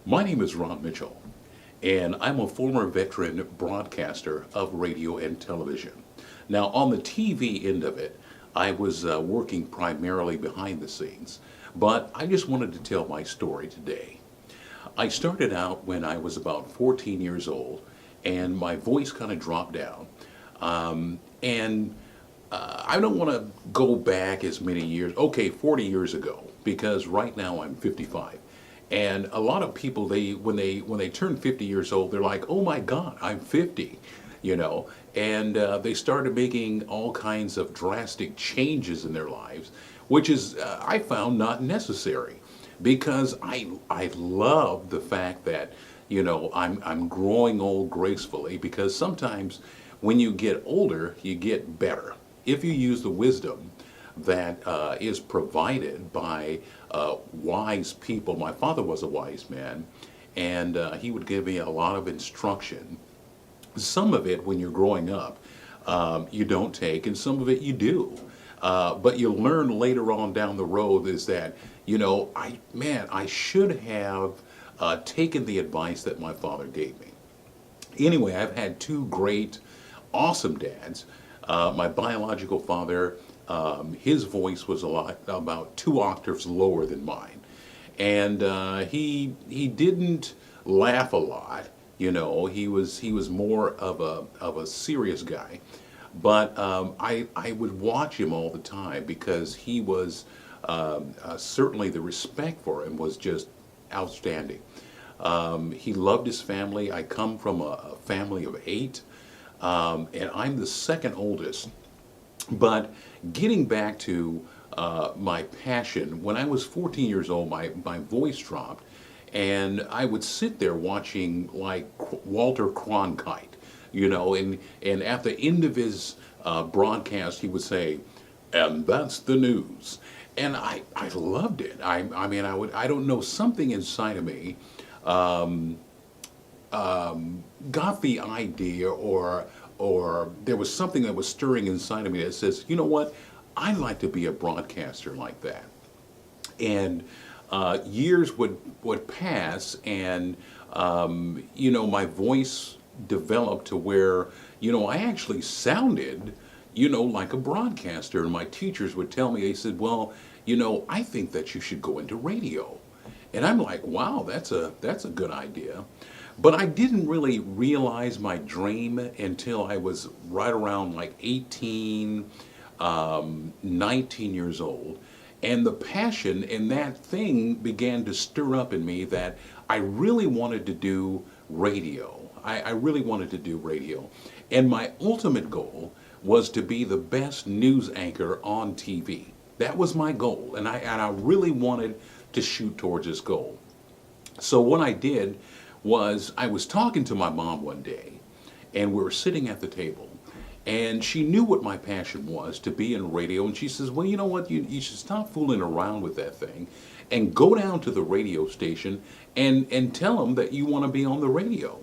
My name is Ron Mitchell, and I'm a former veteran broadcaster of radio and television. Now, on the TV end of it, I was working primarily behind the scenes, but I just wanted to tell my story today. I started out when I was about 14 years old, and my voice kind of dropped down. And I don't want to go back as many years, okay, 40 years ago, because right now I'm 55. And a lot of people, when they turn 50 years old, they're like, oh my God, I'm 50, you know. And they started making all kinds of drastic changes in their lives, which is, I found, not necessary because I love the fact that, I'm growing old gracefully, because sometimes when you get older, you get better if you use the wisdom that is provided by wise people. My father was a wise man, and he would give me a lot of instruction. Some of it, when you're growing up, you don't take, and some of it you do. But you learn later on down the road is that, I should have taken the advice that my father gave me. Anyway, I've had two great, awesome dads. My biological father, his voice was about 2 octaves lower than mine, and he didn't laugh a lot. He was more of a serious guy, but I would watch him all the time because he was certainly, the respect for him was just outstanding. He loved his family. I come from a family of eight, and I'm the second oldest. But getting back to my passion, when I was 14 years old, my voice dropped, and I would sit there watching like Walter Cronkite, and at the end of his broadcast, he would say, "And that's the news." And I loved it. I mean, I don't know, something inside of me got the idea, or there was something that was stirring inside of me that says, you know what, I'd like to be a broadcaster like that. And years would pass, and my voice developed to where I actually sounded like a broadcaster. And my teachers would tell me, they said, well, I think that you should go into radio. And I'm like, wow, that's a good idea. But I didn't really realize my dream until I was right around like 18, 19 years old. And the passion in that thing began to stir up in me that I really wanted to do radio. I really wanted to do radio. And my ultimate goal was to be the best news anchor on TV. That was my goal. And I really wanted to shoot towards this goal. So what I did was, I was talking to my mom one day, and we were sitting at the table, and she knew what my passion was, to be in radio, and she says, well, you know what, you should stop fooling around with that thing and go down to the radio station and tell them that you want to be on the radio.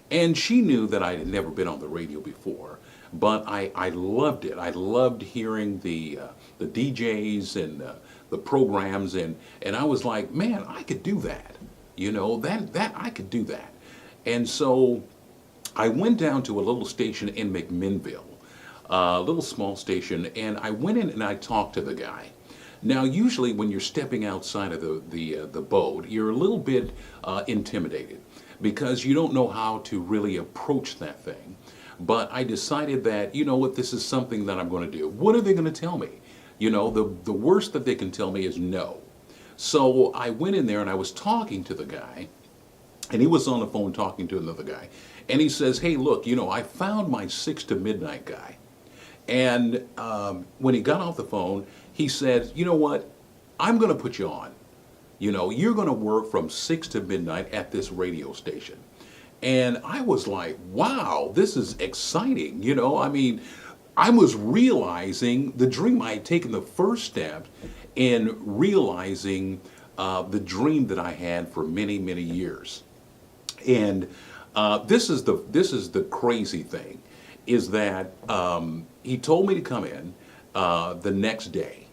And she knew that I had never been on the radio before, but I loved it. I loved hearing the DJs and the programs, and I was like, man, I could do that. That I could do that. And so I went down to a little station in McMinnville, a little small station, and I went in and I talked to the guy. Now, usually when you're stepping outside of the boat, you're a little bit intimidated because you don't know how to really approach that thing. But I decided that, what, this is something that I'm going to do. What are they going to tell me? The worst that they can tell me is no. So I went in there and I was talking to the guy, and he was on the phone talking to another guy. And he says, hey, look, I found my 6 to midnight guy. And when he got off the phone, he said, you know what, I'm going to put you on. You're going to work from 6 to midnight at this radio station. And I was like, wow, this is exciting. I mean, I was realizing the dream. I had taken the first step in realizing the dream that I had for many, many years. And this is the crazy thing, is that he told me to come in the next day.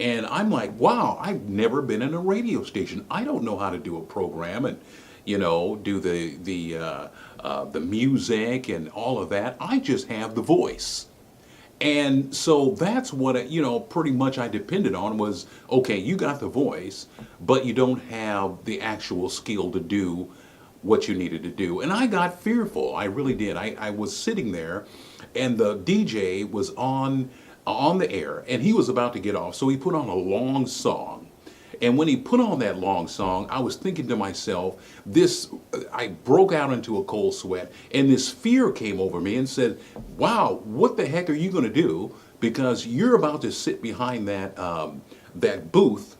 And I'm like, wow, I've never been in a radio station. I don't know how to do a program. And, do the music and all of that. I just have the voice. And so that's what, pretty much I depended on was, okay, you got the voice, but you don't have the actual skill to do what you needed to do. And I got fearful. I really did. I was sitting there and the DJ was on the air and he was about to get off. So he put on a long song. And when he put on that long song, I was thinking to myself, I broke out into a cold sweat, and this fear came over me and said, wow, what the heck are you going to do? Because you're about to sit behind that booth,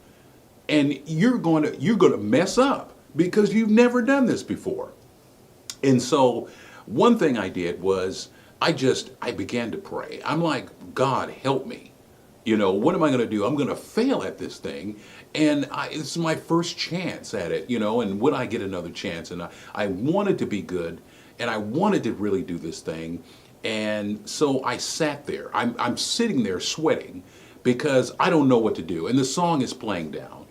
and you're going to mess up because you've never done this before. And so one thing I did was I began to pray. I'm like, God, help me. What am I going to do? I'm going to fail at this thing. And it's my first chance at it, and would I get another chance? And I wanted to be good, and I wanted to really do this thing. And so I sat there. I'm sitting there sweating because I don't know what to do. And the song is playing down.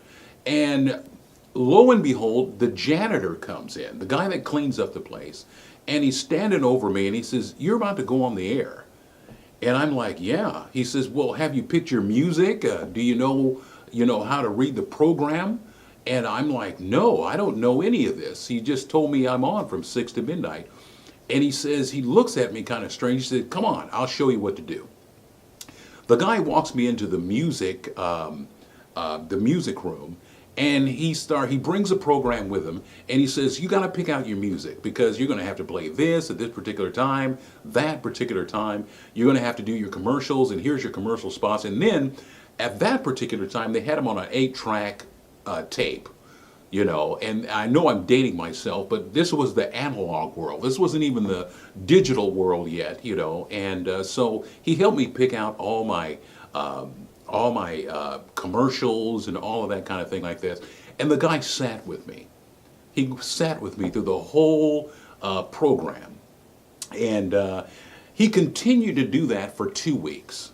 And lo and behold, the janitor comes in, the guy that cleans up the place, and he's standing over me, and he says, you're about to go on the air. And I'm like, yeah. He says, well, have you picked your music? Do you know how to read the program? And I'm like, no, I don't know any of this. He just told me I'm on from 6 to midnight. And he says, he looks at me kind of strange. He said, come on, I'll show you what to do. The guy walks me into the music room, and he brings a program with him, and he says, you got to pick out your music because you're going to have to play this at this particular time, that particular time. You're going to have to do your commercials, and here's your commercial spots. And then at that particular time, they had him on an 8-track tape, and I know I'm dating myself, but this was the analog world. This wasn't even the digital world yet, and so he helped me pick out all my commercials and all of that kind of thing like this. And the guy sat with me. He sat with me through the whole program. And he continued to do that for 2 weeks.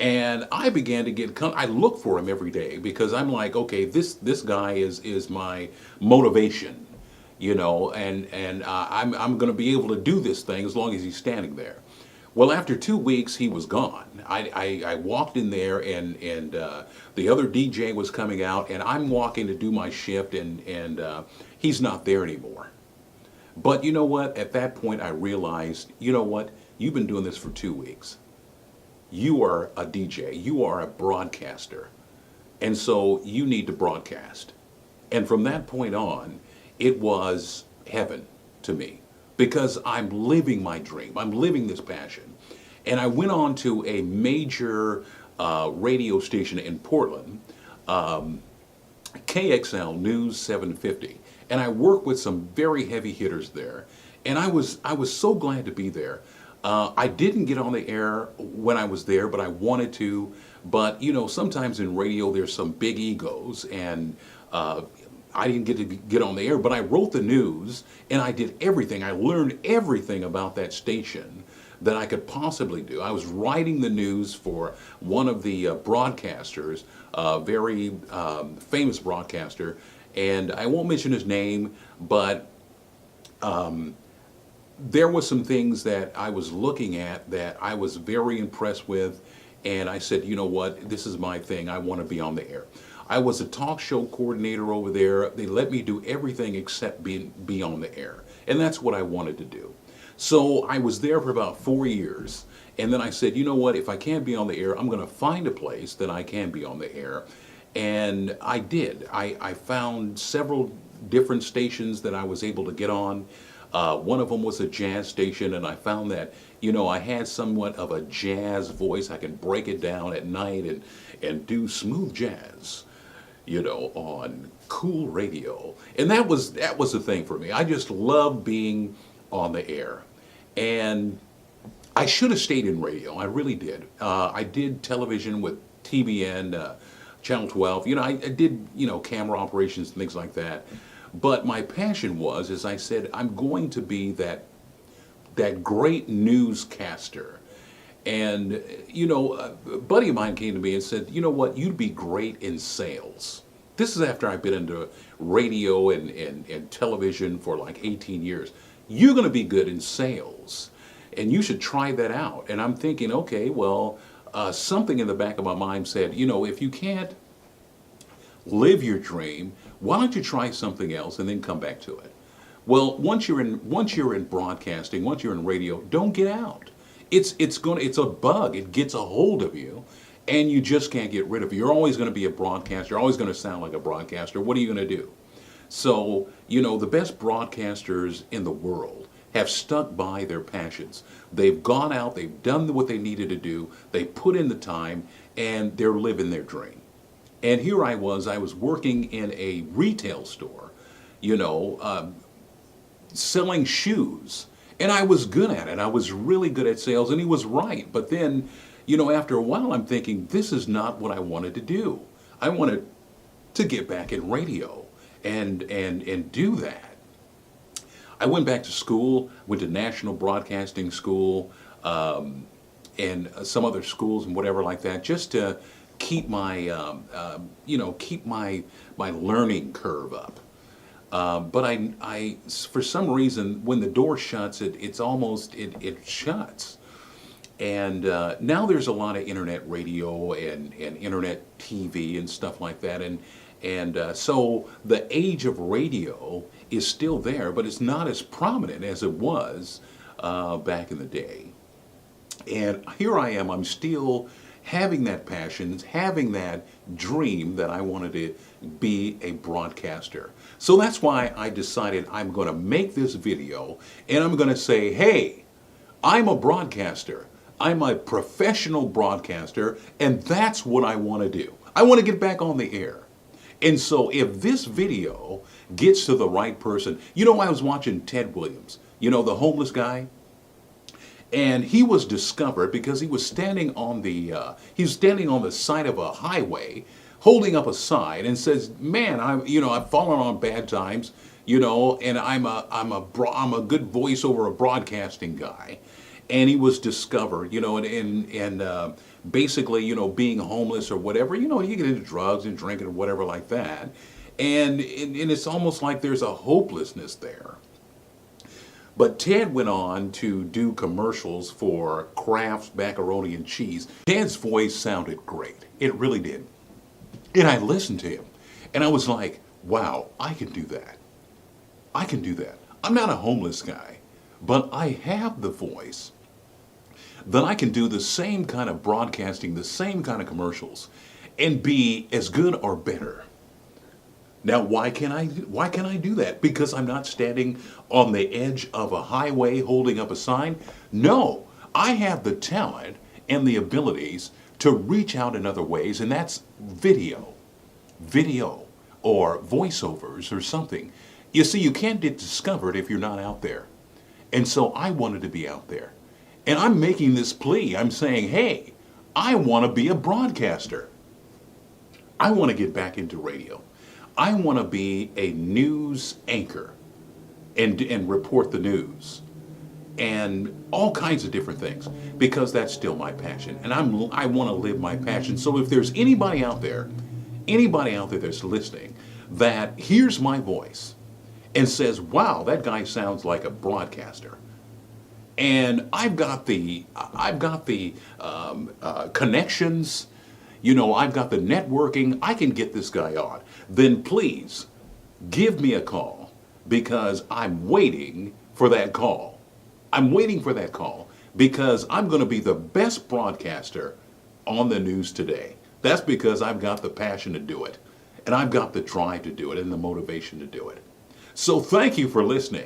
And I began to I look for him every day because I'm like, okay, this guy is my motivation, and I'm going to be able to do this thing as long as he's standing there. Well, after 2 weeks, he was gone. I walked in there, and the other DJ was coming out, and I'm walking to do my shift, and he's not there anymore. But you know what? At that point, I realized, you know what? You've been doing this for 2 weeks. You are a DJ. You are a broadcaster. And so you need to broadcast. And from that point on, it was heaven to me. Because I'm living my dream. I'm living this passion. And I went on to a major radio station in Portland, KXL News 750. And I worked with some very heavy hitters there. And I was so glad to be there. I didn't get on the air when I was there, but I wanted to. But, sometimes in radio there's some big egos, and I didn't get to get on the air, but I wrote the news, and I did everything. I learned everything about that station that I could possibly do. I was writing the news for one of the broadcasters, a very famous broadcaster, and I won't mention his name, but there was some things that I was looking at that I was very impressed with, and I said, you know what, this is my thing. I want to be on the air. I was a talk show coordinator over there. They let me do everything except be on the air. And that's what I wanted to do. So I was there for about 4 years. And then I said, you know what, if I can't be on the air, I'm going to find a place that I can be on the air. And I did. I found several different stations that I was able to get on. One of them was a jazz station, and I found that, I had somewhat of a jazz voice. I could break it down at night and do smooth jazz, on cool radio. And that was the thing for me. I just loved being on the air. And I should have stayed in radio. I really did. I did television with TBN, Channel 12. I did, camera operations and things like that. But my passion was, as I said, I'm going to be that great newscaster. And, a buddy of mine came to me and said, you know what, you'd be great in sales. This is after I've been into radio and television for like 18 years. You're going to be good in sales, and you should try that out. And I'm thinking, okay, well, something in the back of my mind said, if you can't live your dream, why don't you try something else and then come back to it? Well, once you're in broadcasting, once you're in radio, don't get out. It's a bug. It gets a hold of you, and you just can't get rid of it. You're always going to be a broadcaster. You're always going to sound like a broadcaster. What are you going to do? So, the best broadcasters in the world have stuck by their passions. They've gone out, they've done what they needed to do, they put in the time, and they're living their dream. And here I was working in a retail store, you know, selling shoes. And I was good at it. I was really good at sales, and he was right. But then, after a while, I'm thinking, this is not what I wanted to do. I wanted to get back in radio and do that. I went back to school, went to National Broadcasting School, and some other schools and whatever like that, just to keep my, keep my learning curve up. But I, for some reason, when the door shuts, it shuts. And now there's a lot of internet radio and internet TV and stuff like that. And so the age of radio is still there, but it's not as prominent as it was back in the day. And here I am, I'm still having that passion, having that dream that I wanted to be a broadcaster. So that's why I decided I'm going to make this video, and I'm going to say, hey, I'm a broadcaster. I'm a professional broadcaster, and that's what I want to do. I want to get back on the air. And so if this video gets to the right person, I was watching Ted Williams, the homeless guy. And he was discovered because he was standing on the side of a highway, holding up a sign, and says, "Man, I've fallen on bad times, and I'm a good voiceover, a broadcasting guy." And he was discovered, and basically, being homeless or whatever, you get into drugs and drinking or whatever like that, and it's almost like there's a hopelessness there. But Ted went on to do commercials for Kraft's macaroni and cheese. Ted's voice sounded great. It really did. And I listened to him, and I was like, wow, I can do that. I can do that. I'm not a homeless guy, but I have the voice that I can do the same kind of broadcasting, the same kind of commercials, and be as good or better. Now, why can I do that? Because I'm not standing on the edge of a highway holding up a sign? No, I have the talent and the abilities to reach out in other ways, and that's video or voiceovers or something. You see, you can't get discovered if you're not out there. And so I wanted to be out there. And I'm making this plea. I'm saying, hey, I want to be a broadcaster. I want to get back into radio. I want to be a news anchor and report the news and all kinds of different things, because that's still my passion, and I want to live my passion. So if there's anybody out there that's listening that hears my voice and says, wow, that guy sounds like a broadcaster, and I've got the connections, I've got the networking, I can get this guy on, then please give me a call, because I'm waiting for that call. I'm waiting for that call because I'm going to be the best broadcaster on the news today. That's because I've got the passion to do it, and I've got the drive to do it and the motivation to do it. So thank you for listening.